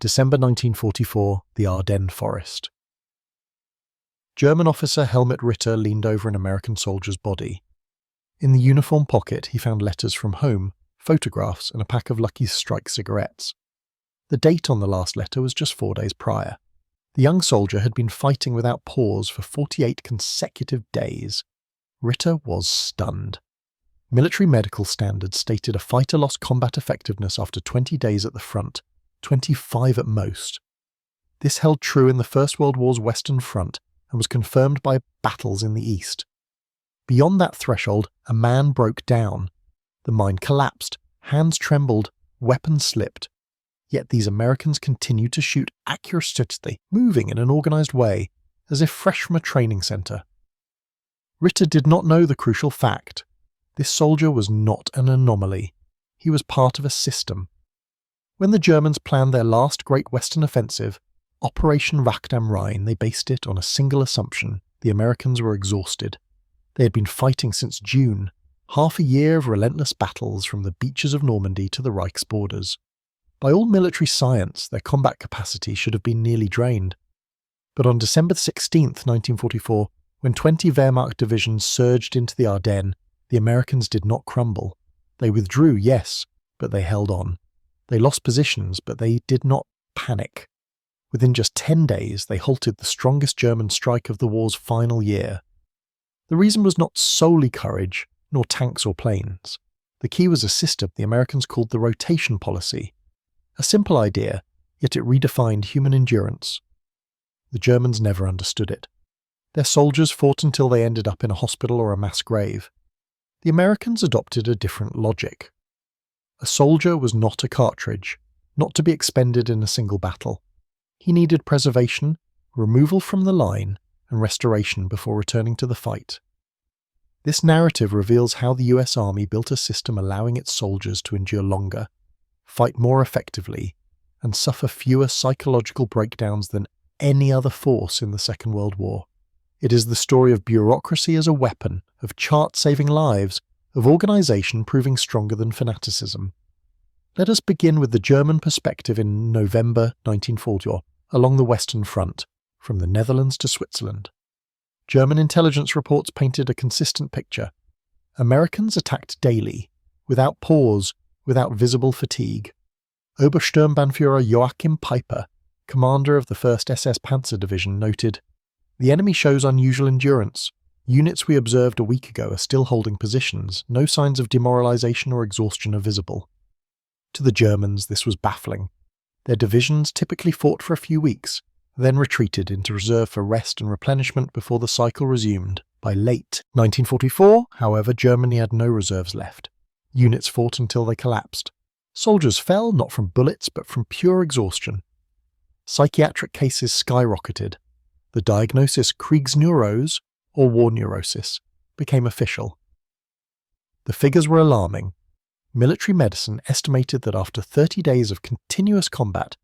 December 1944, the Ardennes Forest. German officer Helmut Ritter leaned over an American soldier's body. In the uniform pocket, he found letters from home, photographs, and a pack of Lucky Strike cigarettes. The date on the last letter was just 4 days prior. The young soldier had been fighting without pause for 48 consecutive days. Ritter was stunned. Military medical standards stated a fighter lost combat effectiveness after 20 days at the front, 25 at most. This held true in the First World War's Western Front and was confirmed by battles in the East. Beyond that threshold, a man broke down. The mine collapsed, hands trembled, weapons slipped. Yet these Americans continued to shoot accurately, moving in an organized way, as if fresh from a training center. Ritter did not know the crucial fact. This soldier was not an anomaly. He was part of a system. When the Germans planned their last Great Western Offensive, Operation Wacht am Rhein, they based it on a single assumption: the Americans were exhausted. They had been fighting since June, half a year of relentless battles from the beaches of Normandy to the Reich's borders. By all military science, their combat capacity should have been nearly drained. But on December 16, 1944, when 20 Wehrmacht divisions surged into the Ardennes, the Americans did not crumble. They withdrew, yes, but they held on. They lost positions, but they did not panic. Within just 10 days, they halted the strongest German strike of the war's final year. The reason was not solely courage, nor tanks or planes. The key was a system the Americans called the rotation policy. A simple idea, yet it redefined human endurance. The Germans never understood it. Their soldiers fought until they ended up in a hospital or a mass grave. The Americans adopted a different logic. A soldier was not a cartridge, not to be expended in a single battle. He needed preservation, removal from the line, and restoration before returning to the fight. This narrative reveals how the US Army built a system allowing its soldiers to endure longer, fight more effectively, and suffer fewer psychological breakdowns than any other force in the Second World War. It is the story of bureaucracy as a weapon, of chart saving lives, of organization proving stronger than fanaticism. Let us begin with the German perspective in November 1940, along the Western Front, from the Netherlands to Switzerland. German intelligence reports painted a consistent picture. Americans attacked daily, without pause, without visible fatigue. Obersturmbannführer Joachim Peiper, commander of the 1st SS Panzer Division, noted, "The enemy shows unusual endurance. Units we observed a week ago are still holding positions. No signs of demoralization or exhaustion are visible." To the Germans, this was baffling. Their divisions typically fought for a few weeks, then retreated into reserve for rest and replenishment before the cycle resumed. By late 1944, however, Germany had no reserves left. Units fought until they collapsed. Soldiers fell not from bullets but from pure exhaustion. Psychiatric cases skyrocketed. The diagnosis Kriegsneurose, or war neurosis, became official. The figures were alarming. Military medicine estimated that after 30 days of continuous combat,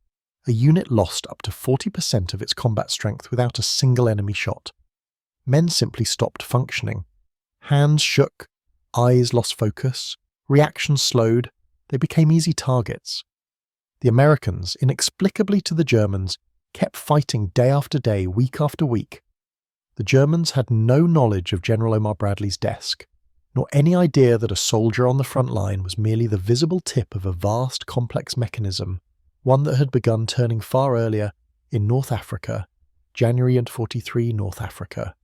a unit lost up to 40% of its combat strength without a single enemy shot. Men simply stopped functioning. Hands shook, eyes lost focus, reactions slowed, they became easy targets. The Americans, inexplicably to the Germans, kept fighting day after day, week after week. The Germans had no knowledge of General Omar Bradley's desk, nor any idea that a soldier on the front line was merely the visible tip of a vast, complex mechanism, one that had begun turning far earlier in North Africa, January 43, North Africa.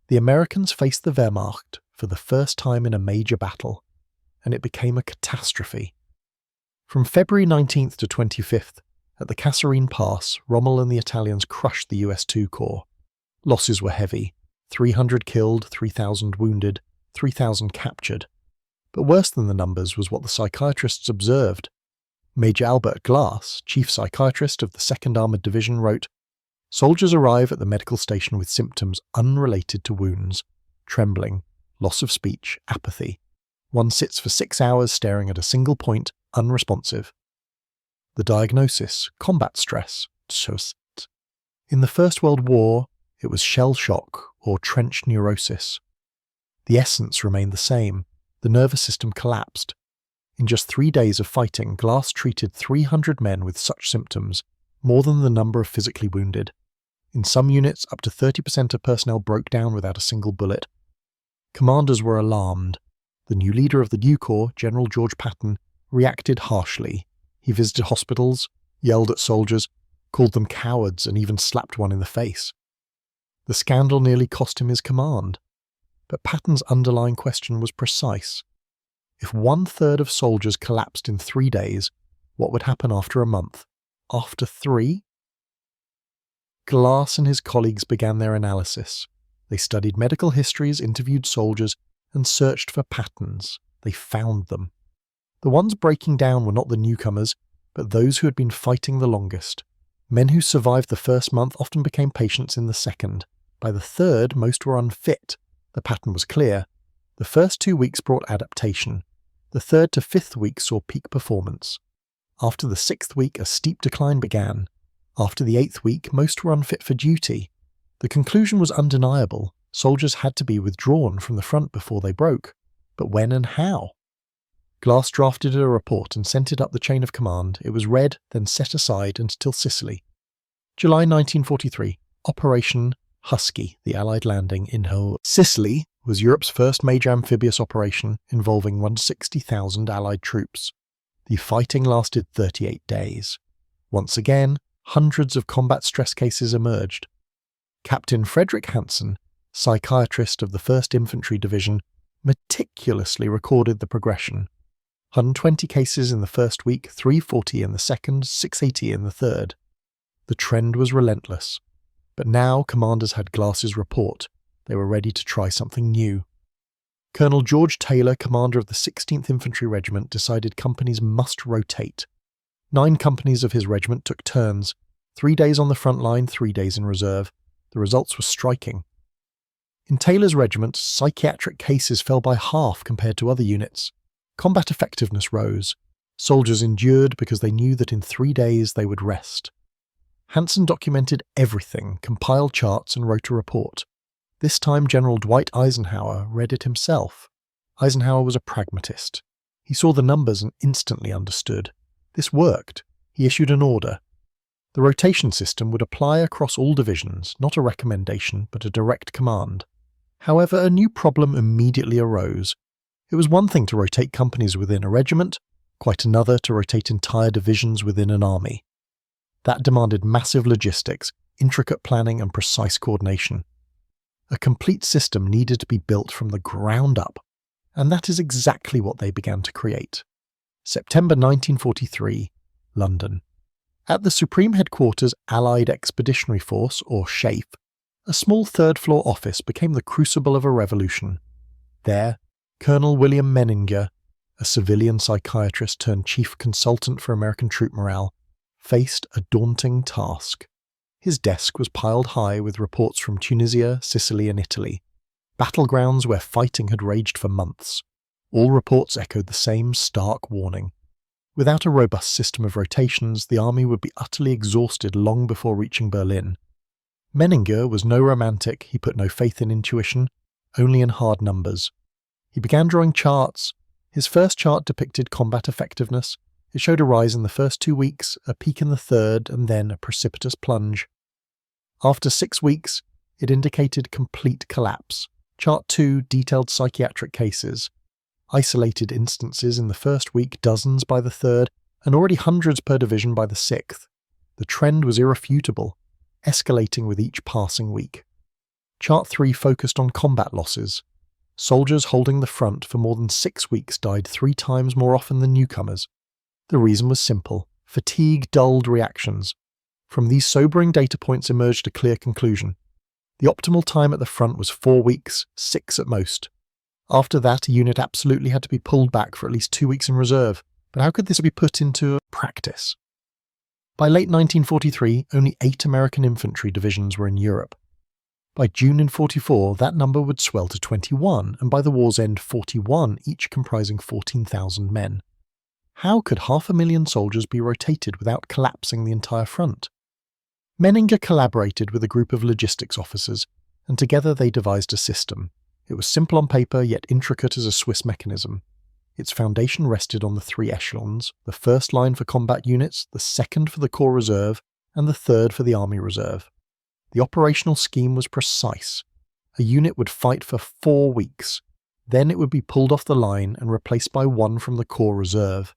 The Americans faced the Wehrmacht for the first time in a major battle, and it became a catastrophe. From February 19th to 25th, at the Kasserine Pass, Rommel and the Italians crushed the US II Corps. Losses were heavy: 300 killed, 3,000 wounded, 3,000 captured. But worse than the numbers was what the psychiatrists observed. Major Albert Glass, chief psychiatrist of the 2nd Armoured Division, wrote, "Soldiers arrive at the medical station with symptoms unrelated to wounds: trembling, loss of speech, apathy. One sits for 6 hours staring at a single point, unresponsive. The diagnosis: combat stress. In the First World War, it was shell shock or trench neurosis. The essence remained the same. The nervous system collapsed. In just 3 days of fighting, Glass treated 300 men with such symptoms, more than the number of physically wounded. In some units, up to 30% of personnel broke down without a single bullet. Commanders were alarmed. The new leader of the new corps, General George Patton, reacted harshly. He visited hospitals, yelled at soldiers, called them cowards, and even slapped one in the face. The scandal nearly cost him his command. But Patton's underlying question was precise. If 1/3 of soldiers collapsed in 3 days, what would happen after a month? After 3? Glass and his colleagues began their analysis. They studied medical histories, interviewed soldiers, and searched for patterns. They found them. The ones breaking down were not the newcomers, but those who had been fighting the longest. Men who survived the first month often became patients in the second. By the third, most were unfit. The pattern was clear. The first 2 weeks brought adaptation. The 3rd to 5th week saw peak performance. After the 6th week, a steep decline began. After the 8th week, most were unfit for duty. The conclusion was undeniable. Soldiers had to be withdrawn from the front before they broke. But when and how? Glass drafted a report and sent it up the chain of command. It was read, then set aside until Sicily. July 1943, Operation Husky, the Allied landing in Sicily, was Europe's first major amphibious operation involving 160,000 Allied troops. The fighting lasted 38 days. Once again, hundreds of combat stress cases emerged. Captain Frederick Hansen, psychiatrist of the 1st Infantry Division, meticulously recorded the progression. 120 cases in the first week, 340 in the second, 680 in the third. The trend was relentless. But now commanders had Glass's report. They were ready to try something new. Colonel George Taylor, commander of the 16th Infantry Regiment, decided companies must rotate. 9 companies of his regiment took turns, 3 days on the front line, 3 days in reserve. The results were striking. In Taylor's regiment, psychiatric cases fell by half compared to other units. Combat effectiveness rose. Soldiers endured because they knew that in 3 days they would rest. Hansen documented everything, compiled charts, and wrote a report. This time General Dwight Eisenhower read it himself. Eisenhower was a pragmatist. He saw the numbers and instantly understood. This worked. He issued an order. The rotation system would apply across all divisions, not a recommendation, but a direct command. However, a new problem immediately arose. It was one thing to rotate companies within a regiment, quite another to rotate entire divisions within an army. That demanded massive logistics, intricate planning, and precise coordination. A complete system needed to be built from the ground up, and that is exactly what they began to create. September 1943, London. At the Supreme Headquarters Allied Expeditionary Force, or SHAEF, a small third-floor office became the crucible of a revolution. There, Colonel William Menninger, a civilian psychiatrist turned chief consultant for American troop morale, faced a daunting task. His desk was piled high with reports from Tunisia, Sicily, and Italy, battlegrounds where fighting had raged for months. All reports echoed the same stark warning. Without a robust system of rotations, the army would be utterly exhausted long before reaching Berlin. Menninger was no romantic. He put no faith in intuition, only in hard numbers. He began drawing charts. His first chart depicted combat effectiveness. It showed a rise in the first 2 weeks, a peak in the third, and then a precipitous plunge. After 6 weeks, it indicated complete collapse. Chart 2 detailed psychiatric cases. Isolated instances in the first week, dozens by the third, and already hundreds per division by the 6th. The trend was irrefutable, escalating with each passing week. Chart 3 focused on combat losses. Soldiers holding the front for more than 6 weeks died 3 times more often than newcomers. The reason was simple: fatigue dulled reactions. From these sobering data points emerged a clear conclusion. The optimal time at the front was 4 weeks, 6 at most. After that, a unit absolutely had to be pulled back for at least 2 weeks in reserve. But how could this be put into practice? By late 1943, only 8 American infantry divisions were in Europe. By June in 1944, that number would swell to 21, and by the war's end, 41, each comprising 14,000 men. How could 500,000 soldiers be rotated without collapsing the entire front? Menninger collaborated with a group of logistics officers, and together they devised a system. It was simple on paper, yet intricate as a Swiss mechanism. Its foundation rested on the three echelons, the first line for combat units, the second for the Corps Reserve, and the third for the Army Reserve. The operational scheme was precise. A unit would fight for 4 weeks. Then it would be pulled off the line and replaced by one from the Corps Reserve.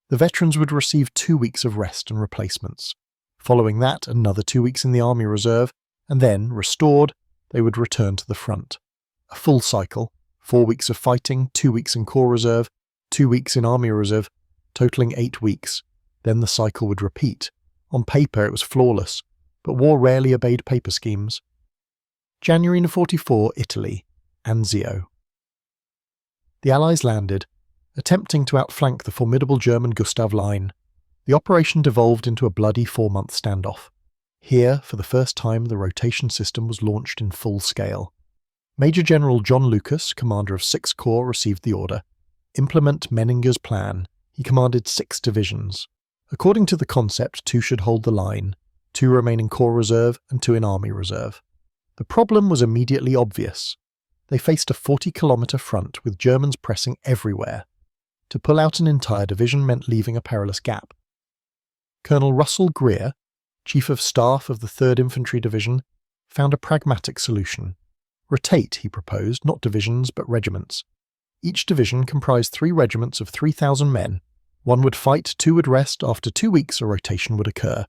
The veterans would receive 2 weeks of rest and replacements. Following that, another 2 weeks in the Army Reserve, and then, restored, they would return to the front. A full cycle, 4 weeks of fighting, 2 weeks in Corps Reserve, 2 weeks in Army Reserve, totaling 8 weeks. Then the cycle would repeat. On paper it was flawless, but war rarely obeyed paper schemes. January 1944, Italy, Anzio. The Allies landed, attempting to outflank the formidable German Gustav Line. The operation devolved into a bloody 4-month standoff. Here, for the first time, the rotation system was launched in full scale. Major General John Lucas, commander of 6th Corps, received the order. Implement Menninger's plan. He commanded 6 divisions. According to the concept, 2 should hold the line, 2 remain in Corps Reserve and 2 in Army Reserve. The problem was immediately obvious. They faced a 40-kilometre front with Germans pressing everywhere. To pull out an entire division meant leaving a perilous gap. Colonel Russell Greer, Chief of Staff of the 3rd Infantry Division, found a pragmatic solution. Rotate, he proposed, not divisions but regiments. Each division comprised 3 regiments of 3,000 men. 1 would fight, 2 would rest. After 2 weeks a rotation would occur.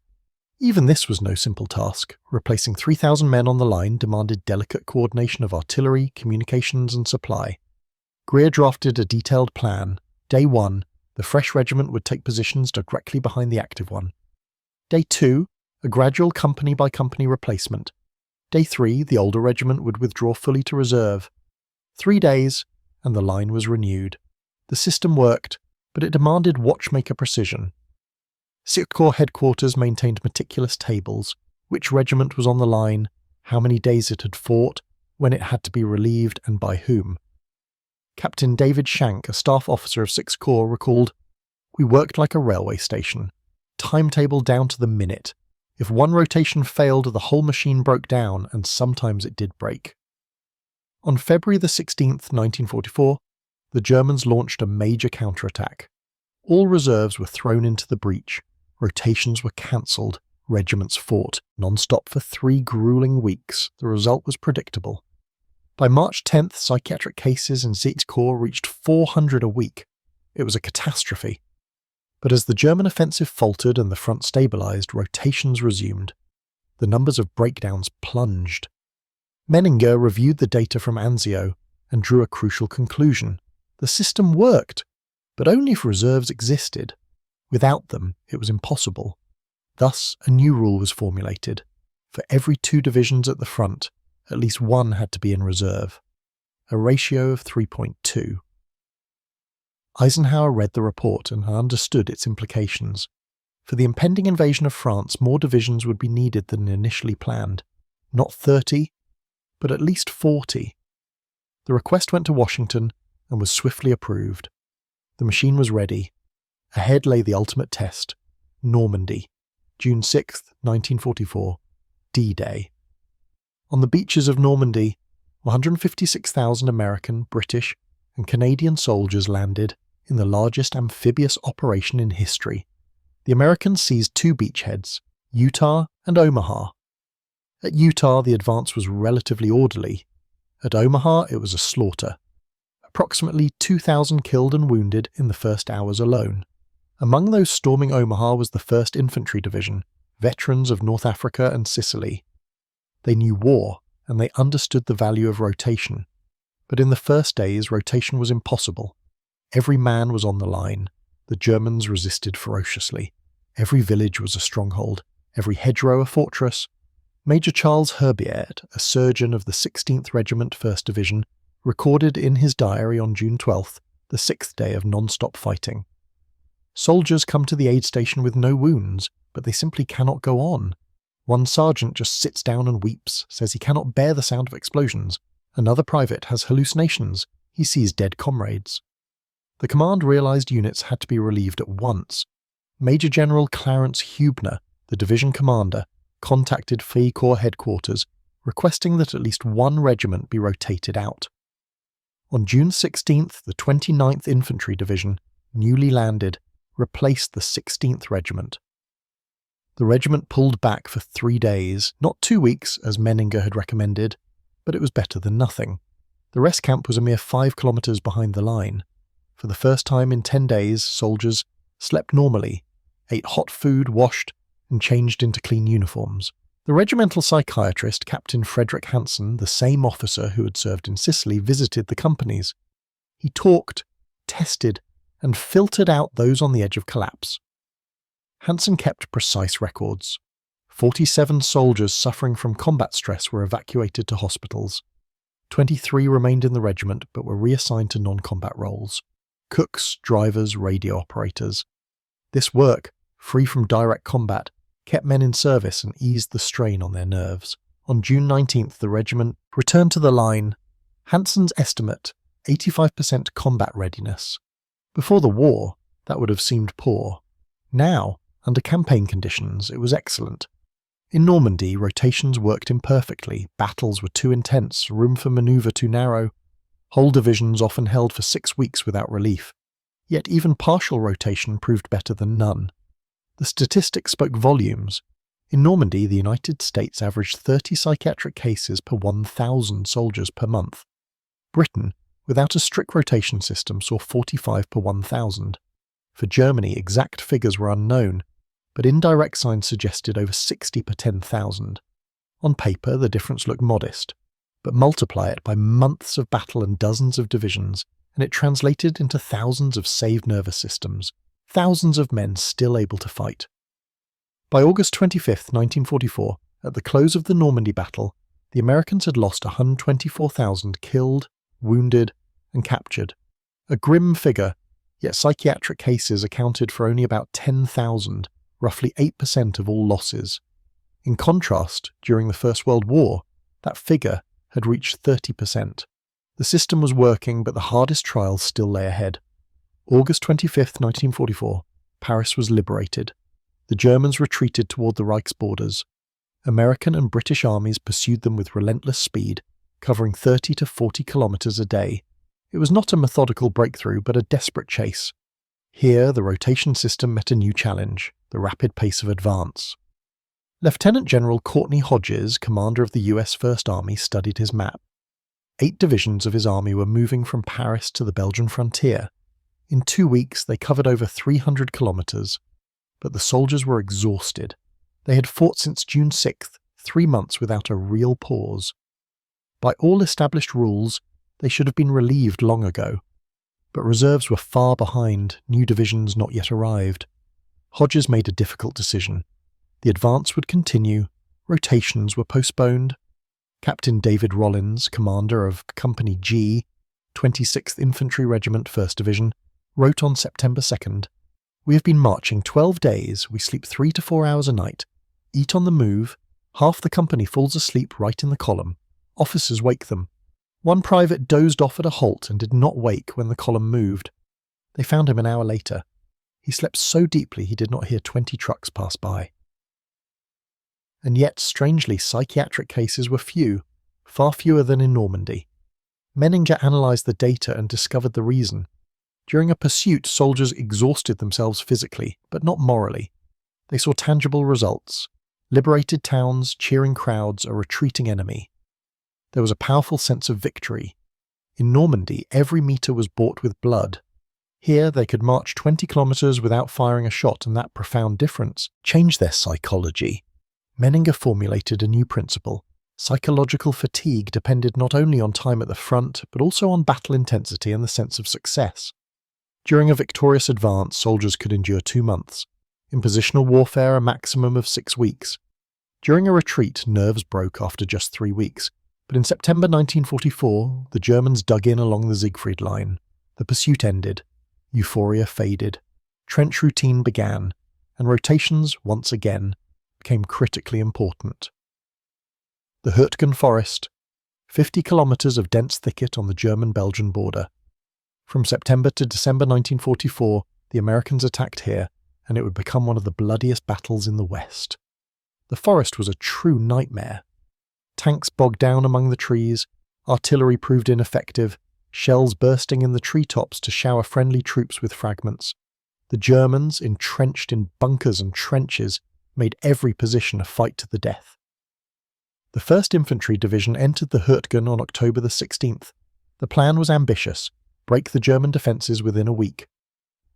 Even this was no simple task. Replacing 3,000 men on the line demanded delicate coordination of artillery, communications and supply. Greer drafted a detailed plan. Day 1, the fresh regiment would take positions directly behind the active one. Day 2, a gradual company-by-company replacement. Day 3, the older regiment would withdraw fully to reserve. 3 days, and the line was renewed. The system worked, but it demanded watchmaker precision. 6th Corps headquarters maintained meticulous tables, which regiment was on the line, how many days it had fought, when it had to be relieved and by whom. Captain David Shank, a staff officer of 6th Corps, recalled, "We worked like a railway station, timetable down to the minute. If one rotation failed, the whole machine broke down, and sometimes it did break." On February the 16th, 1944, the Germans launched a major counterattack. All reserves were thrown into the breach. Rotations were cancelled. Regiments fought non-stop for 3 grueling weeks. The result was predictable. By March 10th, psychiatric cases in 6th Corps reached 400 a week. It was a catastrophe. But as the German offensive faltered and the front stabilised, rotations resumed. The numbers of breakdowns plunged. Menninger reviewed the data from Anzio and drew a crucial conclusion. The system worked, but only if reserves existed. Without them, it was impossible. Thus, a new rule was formulated. For every 2 divisions at the front, at least 1 had to be in reserve. A ratio of 3.2. Eisenhower read the report and understood its implications. For the impending invasion of France, more divisions would be needed than initially planned. Not 30, but at least 40. The request went to Washington and was swiftly approved. The machine was ready. Ahead lay the ultimate test. Normandy, June 6, 1944, D-Day. On the beaches of Normandy, 156,000 American, British, and Canadian soldiers landed in the largest amphibious operation in history. The Americans seized 2 beachheads, Utah and Omaha. At Utah, the advance was relatively orderly. At Omaha, it was a slaughter. Approximately 2,000 killed and wounded in the first hours alone. Among those storming Omaha was the 1st Infantry Division, veterans of North Africa and Sicily. They knew war, and they understood the value of rotation. But in the first days, rotation was impossible. Every man was on the line. The Germans resisted ferociously. Every village was a stronghold, every hedgerow a fortress. Major Charles Herbiert, a surgeon of the 16th Regiment 1st Division, recorded in his diary on June 12th, the 6th day of non-stop fighting. Soldiers come to the aid station with no wounds, but they simply cannot go on. One sergeant just sits down and weeps, says he cannot bear the sound of explosions. Another private has hallucinations. He sees dead comrades. The command realised units had to be relieved at once. Major General Clarence Hubner, the division commander, contacted Free Corps headquarters, requesting that at least 1 regiment be rotated out. On June 16th, the 29th Infantry Division, newly landed, replaced the 16th Regiment. The regiment pulled back for 3 days, not 2 weeks as Menninger had recommended, but it was better than nothing. The rest camp was a mere 5 kilometres behind the line. For the first time in 10 days, soldiers slept normally, ate hot food, washed, and changed into clean uniforms. The regimental psychiatrist, Captain Frederick Hansen, the same officer who had served in Sicily, visited the companies. He talked, tested, and filtered out those on the edge of collapse. Hansen kept precise records. 47 soldiers suffering from combat stress were evacuated to hospitals. 23 remained in the regiment but were reassigned to non-combat roles: cooks, drivers, radio operators. This work, free from direct combat, kept men in service and eased the strain on their nerves. On June 19th, the regiment returned to the line. Hansen's estimate, 85% combat readiness. Before the war, that would have seemed poor. Now, under campaign conditions, it was excellent. In Normandy, rotations worked imperfectly, battles were too intense, room for manoeuvre too narrow. Whole divisions often held for 6 weeks without relief. Yet even partial rotation proved better than none. The statistics spoke volumes. In Normandy, the United States averaged 30 psychiatric cases per 1,000 soldiers per month. Britain, without a strict rotation system, saw 45 per 1,000. For Germany, exact figures were unknown, but indirect signs suggested over 60 per 10,000. On paper, the difference looked modest, but multiply it by months of battle and dozens of divisions, and it translated into thousands of saved nervous systems, thousands of men still able to fight. By August 25, 1944, at the close of the Normandy battle, the Americans had lost 124,000 killed, wounded, and captured. A grim figure, yet psychiatric cases accounted for only about 10,000, roughly 8% of all losses. In contrast, during the First World War, that figure had reached 30%. The system was working, but the hardest trials still lay ahead. August 25, 1944, Paris was liberated. The Germans retreated toward the Reich's borders. American and British armies pursued them with relentless speed, covering 30 to 40 kilometres a day. It was not a methodical breakthrough, but a desperate chase. Here, the rotation system met a new challenge: the rapid pace of advance. Lieutenant General Courtney Hodges, commander of the US First Army, studied his map. 8 divisions of his army were moving from Paris to the Belgian frontier. In 2 weeks, they covered over 300 kilometres. But the soldiers were exhausted. They had fought since June 6th, 3 months without a real pause. By all established rules, they should have been relieved long ago. But reserves were far behind, new divisions not yet arrived. Hodges made a difficult decision. The advance would continue, rotations were postponed. Captain David Rollins, commander of Company G, 26th Infantry Regiment, 1st Division, wrote on September 2nd, "We have been marching 12 days, we sleep 3 to 4 hours a night, eat on the move, half the company falls asleep right in the column. Officers wake them. One private dozed off at a halt and did not wake when the column moved. They found him an hour later. He slept so deeply he did not hear 20 trucks pass by." And yet, strangely, psychiatric cases were few, far fewer than in Normandy. Menninger analysed the data and discovered the reason. During a pursuit, soldiers exhausted themselves physically, but not morally. They saw tangible results: liberated towns, cheering crowds, a retreating enemy. There was a powerful sense of victory. In Normandy, every metre was bought with blood. Here, they could march 20 kilometres without firing a shot, and that profound difference changed their psychology. Menninger formulated a new principle. Psychological fatigue depended not only on time at the front, but also on battle intensity and the sense of success. During a victorious advance, soldiers could endure 2 months. In positional warfare, a maximum of 6 weeks. During a retreat, nerves broke after just 3 weeks. But in September 1944, the Germans dug in along the Siegfried Line. The pursuit ended. Euphoria faded. Trench routine began, and rotations, once again, became critically important. The Hürtgen Forest, 50 kilometres of dense thicket on the German-Belgian border. From September to December 1944, the Americans attacked here, and it would become one of the bloodiest battles in the West. The forest was a true nightmare. Tanks bogged down among the trees, artillery proved ineffective, shells bursting in the treetops to shower friendly troops with fragments. The Germans, entrenched in bunkers and trenches, made every position a fight to the death. The 1st Infantry Division entered the Hurtgen on October the 16th. The plan was ambitious: break the German defences within a week.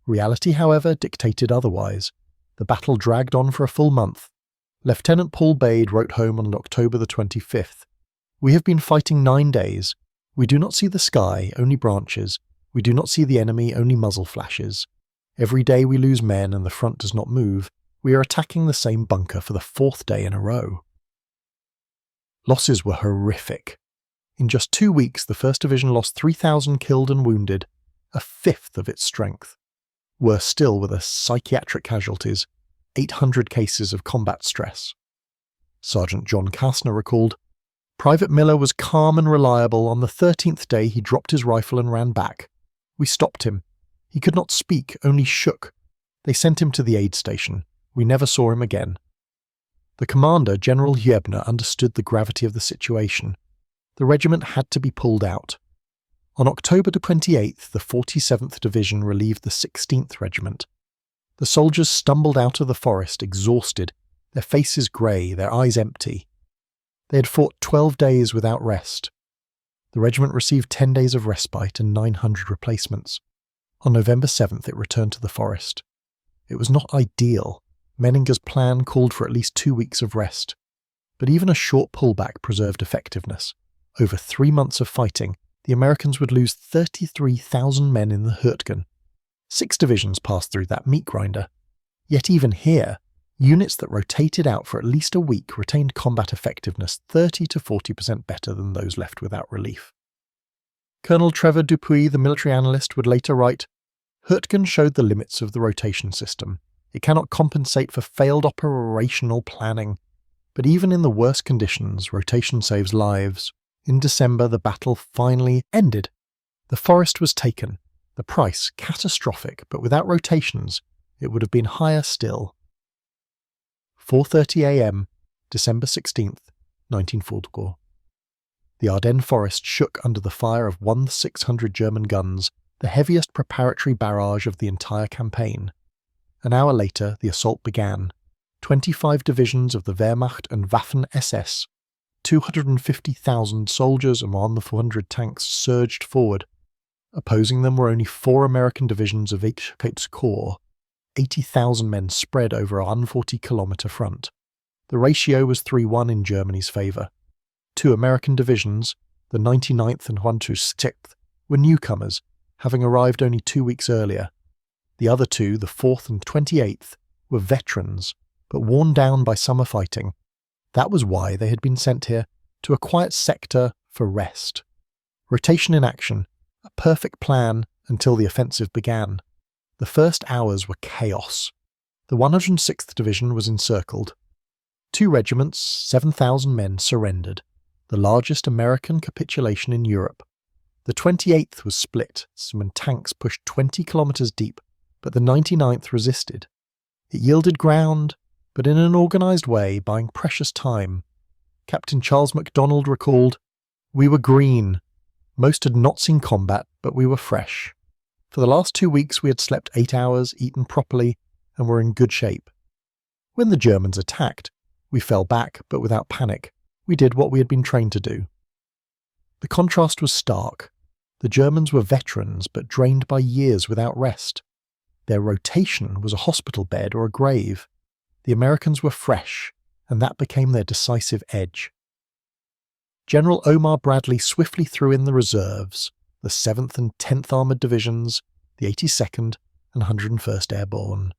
Reality, however, dictated otherwise. The battle dragged on for a full month. Lieutenant Paul Bade wrote home on October the 25th. "We have been fighting 9 days. We do not see the sky, only branches. We do not see the enemy, only muzzle flashes. Every day we lose men and the front does not move. We are attacking the same bunker for the 4th day in a row." Losses were horrific. In just 2 weeks, the 1st Division lost 3,000 killed and wounded, a fifth of its strength. Worse still were the psychiatric casualties, 800 cases of combat stress. Sergeant John Kastner recalled, "Private Miller was calm and reliable. On the 13th day he dropped his rifle and ran back. We stopped him. He could not speak, only shook. They sent him to the aid station. We never saw him again." The commander, General Huebner, understood the gravity of the situation. The regiment had to be pulled out. On October 28th, the 47th Division relieved the 16th Regiment. The soldiers stumbled out of the forest, exhausted, their faces grey, their eyes empty. They had fought 12 days without rest. The regiment received 10 days of respite and 900 replacements. On November 7th, it returned to the forest. It was not ideal. Menninger's plan called for at least 2 weeks of rest. But even a short pullback preserved effectiveness. Over 3 months of fighting, the Americans would lose 33,000 men in the Hurtgen. 6 divisions passed through that meat grinder. Yet even here, units that rotated out for at least a week retained combat effectiveness 30 to 40% better than those left without relief. Colonel Trevor Dupuy, the military analyst, would later write, "Hurtgen showed the limits of the rotation system. It cannot compensate for failed operational planning. But even in the worst conditions, rotation saves lives. In December, the battle finally ended. The forest was taken. The price catastrophic, but without rotations, it would have been higher still." 4:30 a.m., December 16th, 1944. The Ardennes forest shook under the fire of 1,600 German guns, the heaviest preparatory barrage of the entire campaign. An hour later, the assault began. 25 divisions of the Wehrmacht and Waffen-SS, 250,000 soldiers and 100 tanks surged forward. Opposing them were only 4 American divisions of each corps, 80,000 men spread over a 140-kilometre front. The ratio was 3-1 in Germany's favour. 2 American divisions, the 99th and 126th, were newcomers, having arrived only 2 weeks earlier. The other 2, the 4th and 28th, were veterans, but worn down by summer fighting. That was why they had been sent here, to a quiet sector for rest. Rotation in action, a perfect plan until the offensive began. The first hours were chaos. The 106th Division was encircled. 2 regiments, 7,000 men, surrendered, the largest American capitulation in Europe. The 28th was split, when tanks pushed 20 kilometres deep, but the 99th resisted. It yielded ground, but in an organised way, buying precious time. Captain Charles MacDonald recalled, "We were green. Most had not seen combat, but we were fresh. For the last 2 weeks we had slept 8 hours, eaten properly, and were in good shape. When the Germans attacked, we fell back, but without panic. We did what we had been trained to do." The contrast was stark. The Germans were veterans, but drained by years without rest. Their rotation was a hospital bed or a grave. The Americans were fresh, and that became their decisive edge. General Omar Bradley swiftly threw in the reserves, the 7th and 10th Armoured Divisions, the 82nd and 101st Airborne.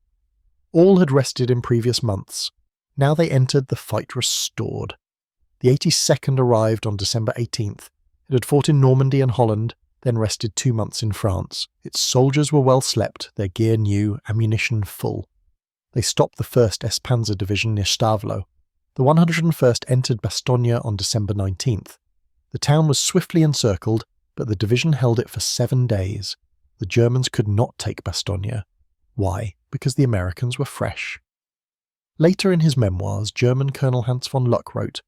All had rested in previous months. Now they entered the fight restored. The 82nd arrived on December 18th. It had fought in Normandy and Holland, then rested 2 months in France. Its soldiers were well slept, their gear new, ammunition full. They stopped the 1st S-Panzer Division near Stavelot. The 101st entered Bastogne on December 19th. The town was swiftly encircled, but the division held it for 7 days. The Germans could not take Bastogne. Why? Because the Americans were fresh. Later in his memoirs, German Colonel Hans von Luck wrote,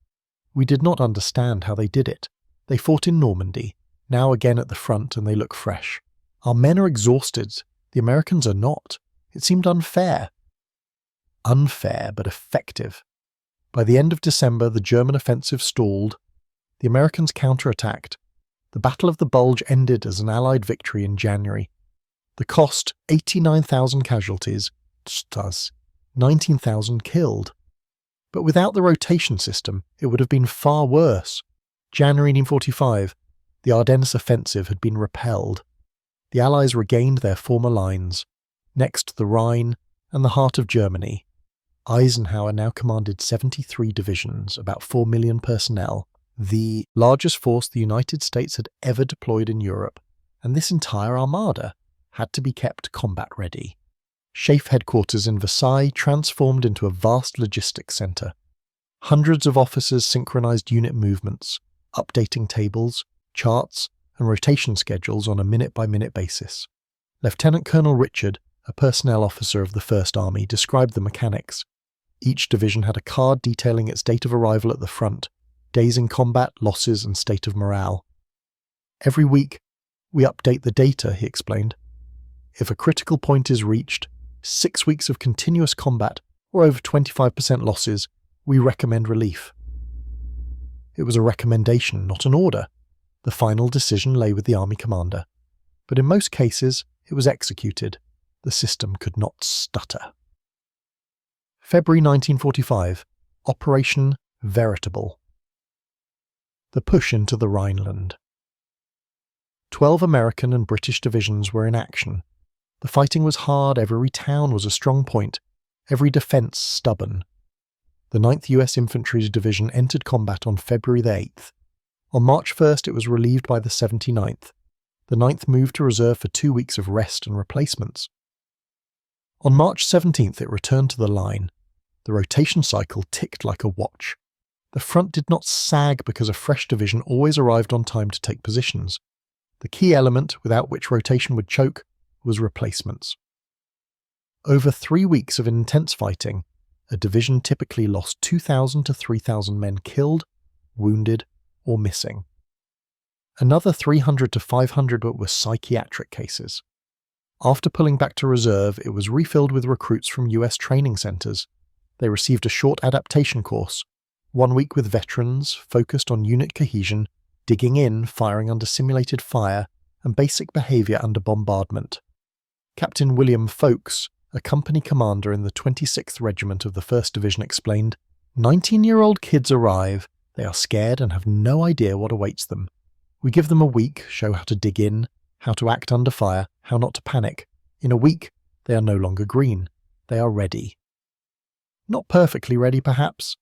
"We did not understand how they did it. They fought in Normandy. now again at the front, and they look fresh. Our men are exhausted. The Americans are not. It seemed unfair. Unfair, but effective. By the end of December, the German offensive stalled. The Americans counterattacked. The Battle of the Bulge ended as an Allied victory in January. The cost, 89,000 casualties, 19,000 killed. But without the rotation system, it would have been far worse. January 1945, the Ardennes offensive had been repelled. The Allies regained their former lines. Next, the Rhine and the heart of Germany. Eisenhower now commanded 73 divisions, about 4 million personnel, the largest force the United States had ever deployed in Europe, and this entire armada had to be kept combat-ready. SHAEF headquarters in Versailles transformed into a vast logistics centre. Hundreds of officers synchronised unit movements, updating tables, charts, and rotation schedules on a minute-by-minute basis. Lieutenant Colonel Richard, a personnel officer of the First Army, described the mechanics. Each division had a card detailing its date of arrival at the front, days in combat, losses, and state of morale. Every week, we update the data, he explained. If a critical point is reached, 6 weeks of continuous combat, or over 25% losses, we recommend relief. It was a recommendation, not an order. The final decision lay with the army commander. But in most cases, it was executed. The system could not stutter. February 1945, Operation Veritable. The push into the Rhineland. 12 American and British divisions were in action. The fighting was hard, every town was a strong point, every defence stubborn. The 9th US Infantry Division entered combat on February the 8th. On March 1st it was relieved by the 79th. The 9th moved to reserve for 2 weeks of rest and replacements. On March 17th it returned to the line. The rotation cycle ticked like a watch. The front did not sag because a fresh division always arrived on time to take positions. The key element, without which rotation would choke, was replacements. Over 3 weeks of intense fighting, a division typically lost 2,000 to 3,000 men killed, wounded, or missing. Another 300 to 500 were psychiatric cases. After pulling back to reserve, it was refilled with recruits from US training centres. They received a short adaptation course, 1 week with veterans focused on unit cohesion, digging in, firing under simulated fire, and basic behaviour under bombardment. Captain William Folkes, a company commander in the 26th Regiment of the 1st Division, explained, 19-year-old kids arrive, they are scared and have no idea what awaits them. We give them a week, show how to dig in, how to act under fire, how not to panic. In a week, they are no longer green. They are ready. Not perfectly ready, perhaps,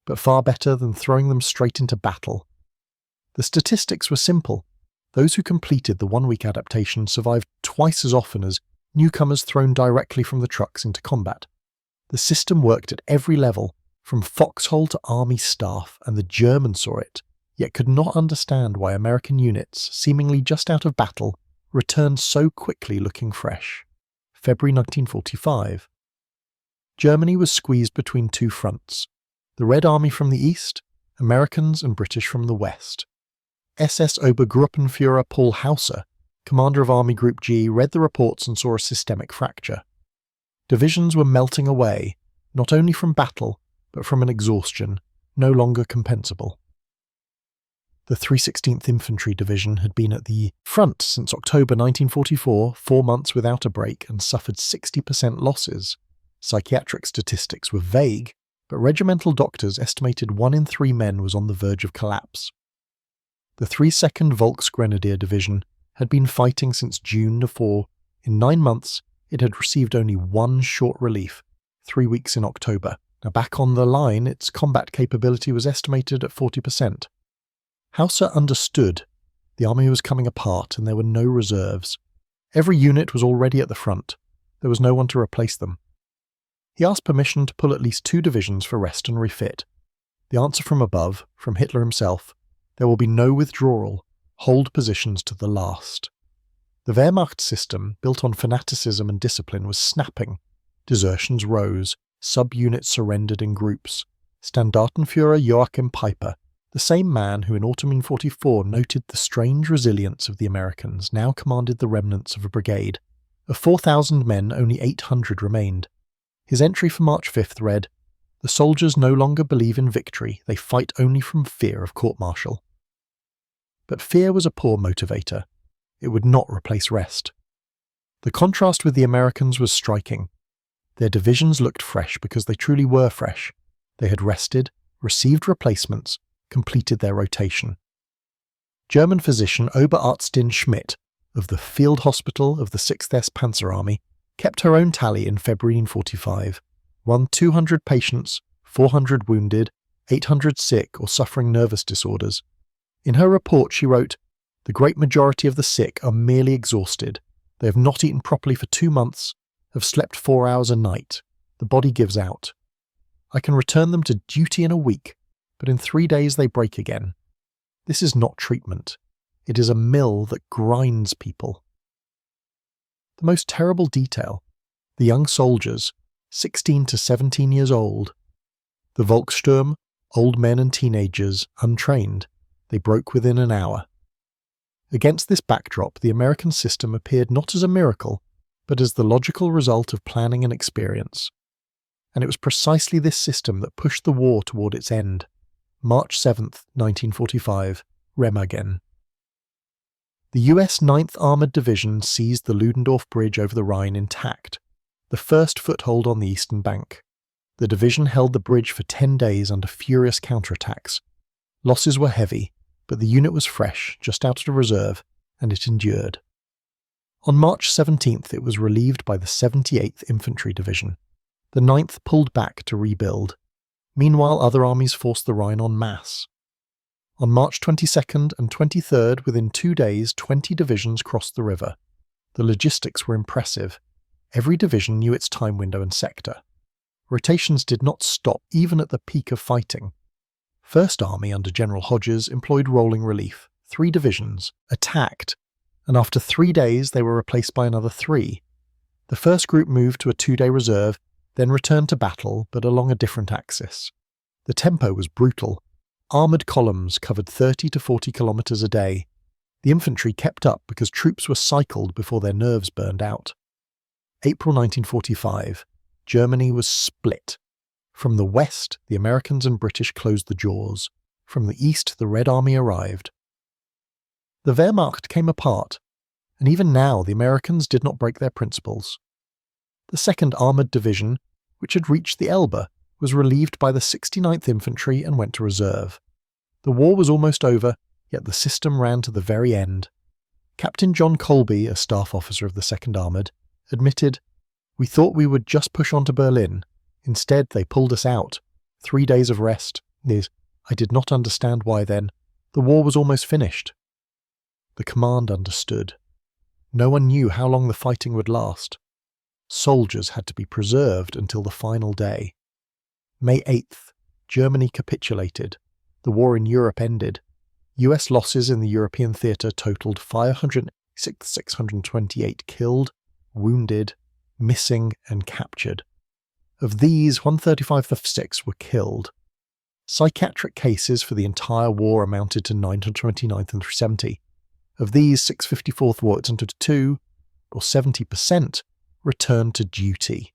but far better than throwing them straight into battle. The statistics were simple. Those who completed the 1 week adaptation survived twice as often as newcomers thrown directly from the trucks into combat. The system worked at every level, from foxhole to army staff, and the Germans saw it, yet could not understand why American units, seemingly just out of battle, returned so quickly looking fresh. February 1945. Germany was squeezed between two fronts. The Red Army from the east, Americans and British from the west. SS Obergruppenführer Paul Hauser, commander of Army Group G, read the reports and saw a systemic fracture. Divisions were melting away, not only from battle, but from an exhaustion, no longer compensable. The 316th Infantry Division had been at the front since October 1944, 4 months without a break, and suffered 60% losses. Psychiatric statistics were vague, but regimental doctors estimated 1 in 3 men was on the verge of collapse. The 32nd Volksgrenadier Division had been fighting since June before. In 9 months, it had received only 1 short relief, 3 weeks in October. Now back on the line, its combat capability was estimated at 40%. Hauser understood. The army was coming apart and there were no reserves. Every unit was already at the front. There was no one to replace them. He asked permission to pull at least 2 divisions for rest and refit. The answer from above, from Hitler himself, there will be no withdrawal. Hold positions to the last. The Wehrmacht system, built on fanaticism and discipline, was snapping. Desertions rose. Sub-units surrendered in groups. Standartenführer Joachim Peiper, The same man who in autumn 44 noted the strange resilience of the Americans now commanded the remnants of a brigade. Of 4,000 men, only 800 remained. His entry for March 5th read, "The soldiers no longer believe in victory, they fight only from fear of court-martial." But fear was a poor motivator. It would not replace rest. The contrast with the Americans was striking. Their divisions looked fresh because they truly were fresh. They had rested, received replacements, completed their rotation. German physician Oberärztin Schmidt of the Field Hospital of the 6th S Panzer Army kept her own tally in February 1945, 200 patients, 400 wounded, 800 sick or suffering nervous disorders. In her report she wrote, "The great majority of the sick are merely exhausted. They have not eaten properly for 2 months, have slept 4 hours a night. The body gives out. I can return them to duty in a week, but in 3 days they break again. This is not treatment. It is a mill that grinds people." The most terrible detail, the young soldiers, 16 to 17 years old. The Volkssturm, old men and teenagers, untrained, they broke within an hour. Against this backdrop, the American system appeared not as a miracle, but as the logical result of planning and experience. And it was precisely this system that pushed the war toward its end. March 7th, 1945, Remagen. The US 9th Armoured Division seized the Ludendorff Bridge over the Rhine intact, the first foothold on the eastern bank. The division held the bridge for 10 days under furious counterattacks. Losses were heavy, but the unit was fresh, just out of reserve, and it endured. On March 17th it was relieved by the 78th Infantry Division. The 9th pulled back to rebuild. Meanwhile other armies forced the Rhine en masse. On March 22nd and 23rd, within 2 days, 20 divisions crossed the river. The logistics were impressive. Every division knew its time window and sector. Rotations did not stop even at the peak of fighting. First Army under General Hodges employed rolling relief. 3 divisions attacked, and after 3 days they were replaced by another 3. The first group moved to a 2-day reserve, then returned to battle, but along a different axis. The tempo was brutal. Armoured columns covered 30 to 40 kilometres a day. The infantry kept up because troops were cycled before their nerves burned out. April 1945. Germany was split. From the west, the Americans and British closed the jaws. From the east, the Red Army arrived. The Wehrmacht came apart, and even now the Americans did not break their principles. The 2nd Armoured Division, which had reached the Elbe, was relieved by the 69th Infantry and went to reserve. The war was almost over, yet the system ran to the very end. Captain John Colby, a staff officer of the 2nd Armoured, admitted, "We thought we would just push on to Berlin. Instead, they pulled us out. 3 days of rest. I did not understand why then. The war was almost finished." The command understood. No one knew how long the fighting would last. Soldiers had to be preserved until the final day. May 8th, Germany capitulated. The war in Europe ended. US losses in the European theatre totaled 506,628 killed, wounded, missing and captured. Of these, 135/6 were killed. Psychiatric cases for the entire war amounted to 929,370. Of these, 654,402, or 70%, returned to duty.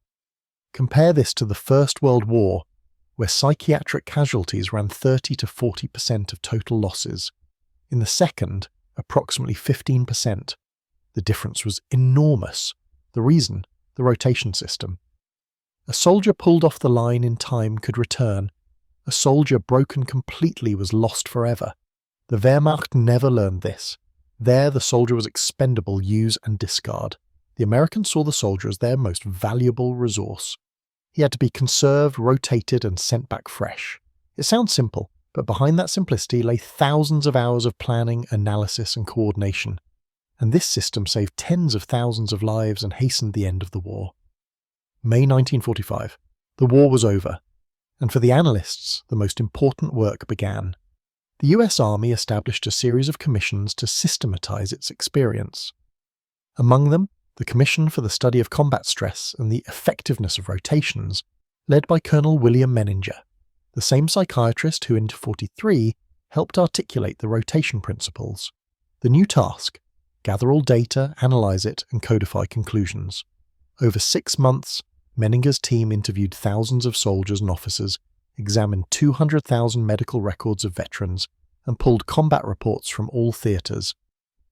Compare this to the First World War, where psychiatric casualties ran 30 to 40% of total losses. In the second, approximately 15%. The difference was enormous. The reason? The rotation system. A soldier pulled off the line in time could return. A soldier broken completely was lost forever. The Wehrmacht never learned this. There the soldier was expendable, use and discard. The Americans saw the soldier as their most valuable resource. He had to be conserved, rotated and sent back fresh. It sounds simple, but behind that simplicity lay thousands of hours of planning, analysis and coordination. And this system saved tens of thousands of lives and hastened the end of the war. May 1945. The war was over. And for the analysts, the most important work began. The US Army established a series of commissions to systematize its experience. Among them, the Commission for the Study of Combat Stress and the Effectiveness of Rotations, led by Colonel William Menninger, the same psychiatrist who in 1943 helped articulate the rotation principles. The new task: gather all data, analyze it, and codify conclusions. Over 6 months, Menninger's team interviewed thousands of soldiers and officers, examined 200,000 medical records of veterans, and pulled combat reports from all theatres.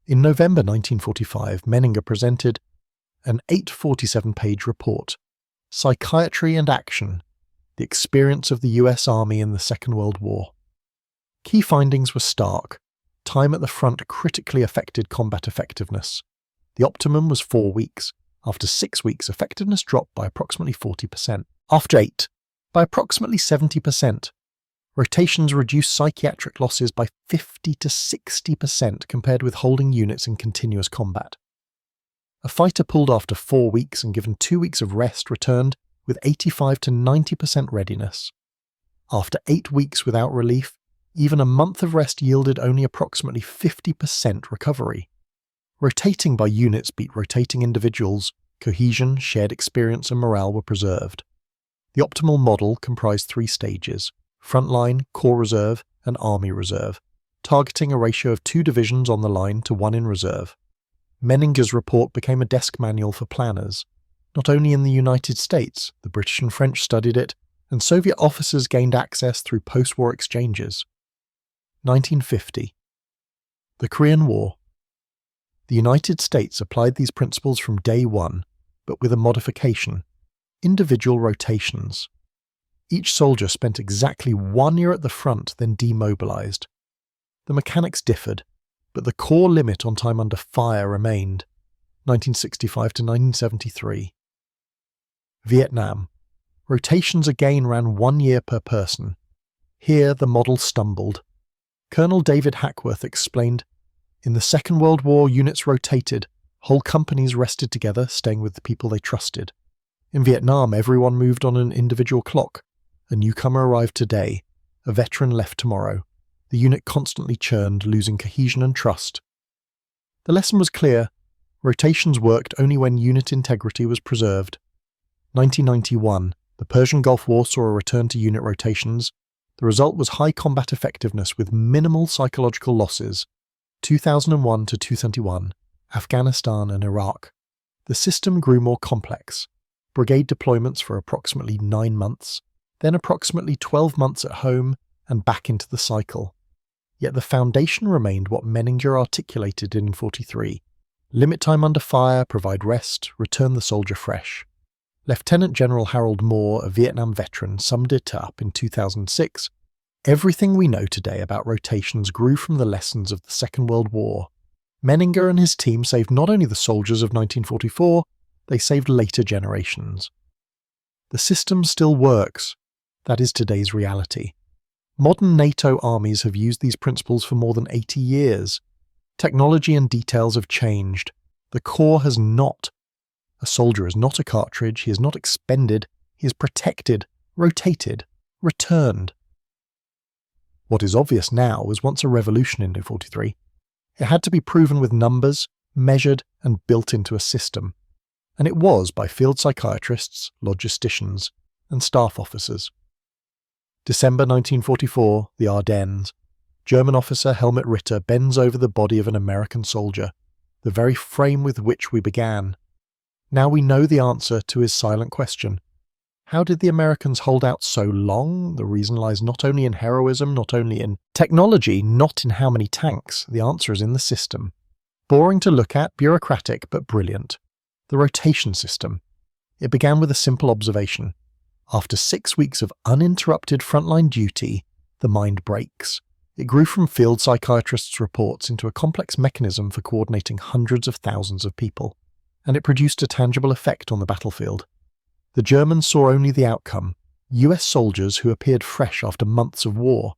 In November 1945, Menninger presented an 847-page report, Psychiatry and Action: The Experience of the US Army in the Second World War. Key findings were stark. Time at the front critically affected combat effectiveness. The optimum was 4 weeks. After 6 weeks, effectiveness dropped by approximately 40%. After 8, by approximately 70%. Rotations reduced psychiatric losses by 50 to 60% compared with holding units in continuous combat. A fighter pulled after 4 weeks and given 2 weeks of rest returned with 85 to 90% readiness. After 8 weeks without relief, even a month of rest yielded only approximately 50% recovery. Rotating by units beat rotating individuals. Cohesion, shared experience, and morale were preserved. The optimal model comprised 3 stages: frontline, corps reserve, and army reserve, targeting a ratio of 2 divisions on the line to 1 in reserve. Menninger's report became a desk manual for planners. Not only in the United States, the British and French studied it, and Soviet officers gained access through post-war exchanges. 1950. The Korean War. The United States applied these principles from day one, but with a modification: individual rotations. Each soldier spent exactly 1 year at the front, then demobilized. The mechanics differed, but the core limit on time under fire remained. 1965 to 1973. Vietnam. Rotations again ran 1 year per person. Here the model stumbled. Colonel David Hackworth explained, "In the Second World War, units rotated. Whole companies rested together, staying with the people they trusted. In Vietnam, everyone moved on an individual clock. A newcomer arrived today. A veteran left tomorrow. The unit constantly churned, losing cohesion and trust." The lesson was clear. Rotations worked only when unit integrity was preserved. 1991. The Persian Gulf War saw a return to unit rotations. The result was high combat effectiveness with minimal psychological losses. 2001 to 2021. Afghanistan and Iraq. The system grew more complex. Brigade deployments for approximately 9 months, then approximately 12 months at home, and back into the cycle. Yet the foundation remained what Menninger articulated in 43. Limit time under fire, provide rest, return the soldier fresh. Lieutenant General Harold Moore, a Vietnam veteran, summed it up in 2006. "Everything we know today about rotations grew from the lessons of the Second World War. Menninger and his team saved not only the soldiers of 1944, they saved later generations." The system still works. That is today's reality. Modern NATO armies have used these principles for more than 80 years. Technology and details have changed. The core has not. A soldier is not a cartridge, he is not expended, he is protected, rotated, returned. What is obvious now was once a revolution in 43. It had to be proven with numbers, measured, and built into a system. And it was by field psychiatrists, logisticians, and staff officers. December 1944, the Ardennes. German officer Helmut Ritter bends over the body of an American soldier, the very frame with which we began. Now we know the answer to his silent question. How did the Americans hold out so long? The reason lies not only in heroism, not only in technology, not in how many tanks. The answer is in the system. Boring to look at, bureaucratic, but brilliant. The rotation system. It began with a simple observation. After 6 weeks of uninterrupted frontline duty, the mind breaks. It grew from field psychiatrists' reports into a complex mechanism for coordinating hundreds of thousands of people. And it produced a tangible effect on the battlefield. The Germans saw only the outcome: US soldiers who appeared fresh after months of war.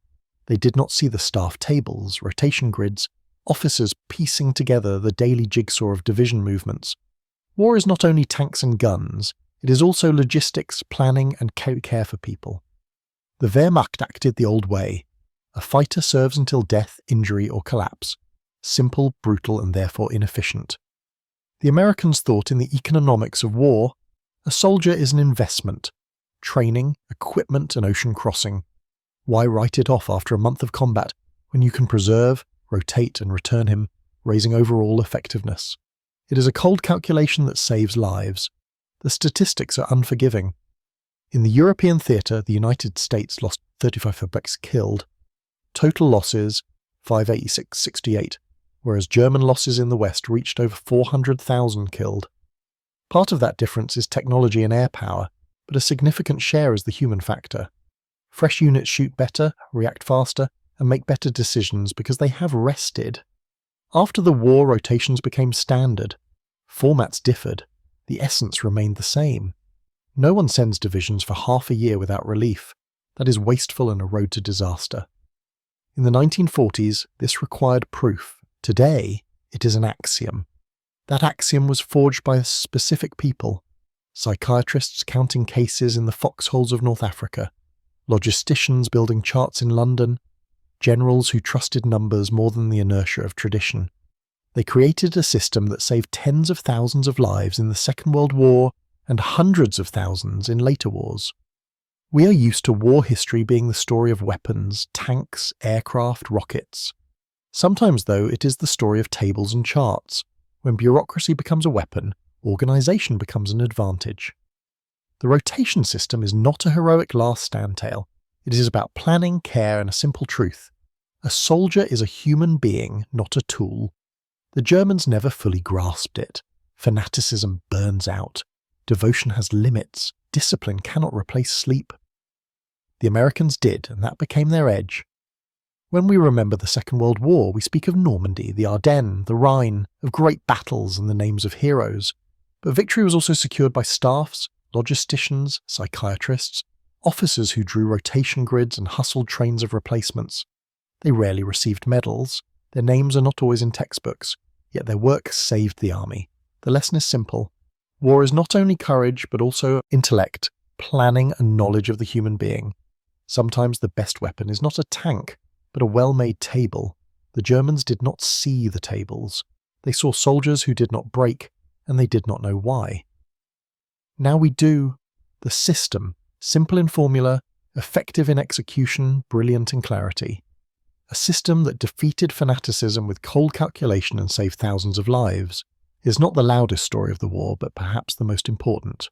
They did not see the staff tables, rotation grids, officers piecing together the daily jigsaw of division movements. War is not only tanks and guns, it is also logistics, planning, and care for people. The Wehrmacht acted the old way. A fighter serves until death, injury, or collapse. Simple, brutal, and therefore inefficient. The Americans thought in the economics of war, a soldier is an investment. Training, equipment, and ocean crossing. Why write it off after a month of combat, when you can preserve, rotate, and return him, raising overall effectiveness. It is a cold calculation that saves lives. The statistics are unforgiving. In the European theatre, the United States lost 35 Brits killed. Total losses, 586-68, whereas German losses in the West reached over 400,000 killed. Part of that difference is technology and air power, but a significant share is the human factor. Fresh units shoot better, react faster, and make better decisions because they have rested. After the war, rotations became standard. Formats differed. The essence remained the same. No one sends divisions for half a year without relief. That is wasteful and a road to disaster. In the 1940s, this required proof. Today, it is an axiom. That axiom was forged by a specific people. Psychiatrists counting cases in the foxholes of North Africa, logisticians building charts in London, generals who trusted numbers more than the inertia of tradition. They created a system that saved tens of thousands of lives in the Second World War and hundreds of thousands in later wars. We are used to war history being the story of weapons, tanks, aircraft, rockets. Sometimes, though, it is the story of tables and charts. When bureaucracy becomes a weapon, organisation becomes an advantage. The rotation system is not a heroic last stand tale. It is about planning, care, and a simple truth. A soldier is a human being, not a tool. The Germans never fully grasped it. Fanaticism burns out. Devotion has limits. Discipline cannot replace sleep. The Americans did, and that became their edge. When we remember the Second World War, we speak of Normandy, the Ardennes, the Rhine, of great battles and the names of heroes. But victory was also secured by staffs, logisticians, psychiatrists, officers who drew rotation grids and hustled trains of replacements. They rarely received medals. Their names are not always in textbooks, yet their work saved the army. The lesson is simple. War is not only courage, but also intellect, planning, and knowledge of the human being. Sometimes the best weapon is not a tank, but a well-made table. The Germans did not see the tables. They saw soldiers who did not break, and they did not know why. Now we do. The system, simple in formula, effective in execution, brilliant in clarity. A system that defeated fanaticism with cold calculation and saved thousands of lives, is not the loudest story of the war, but perhaps the most important.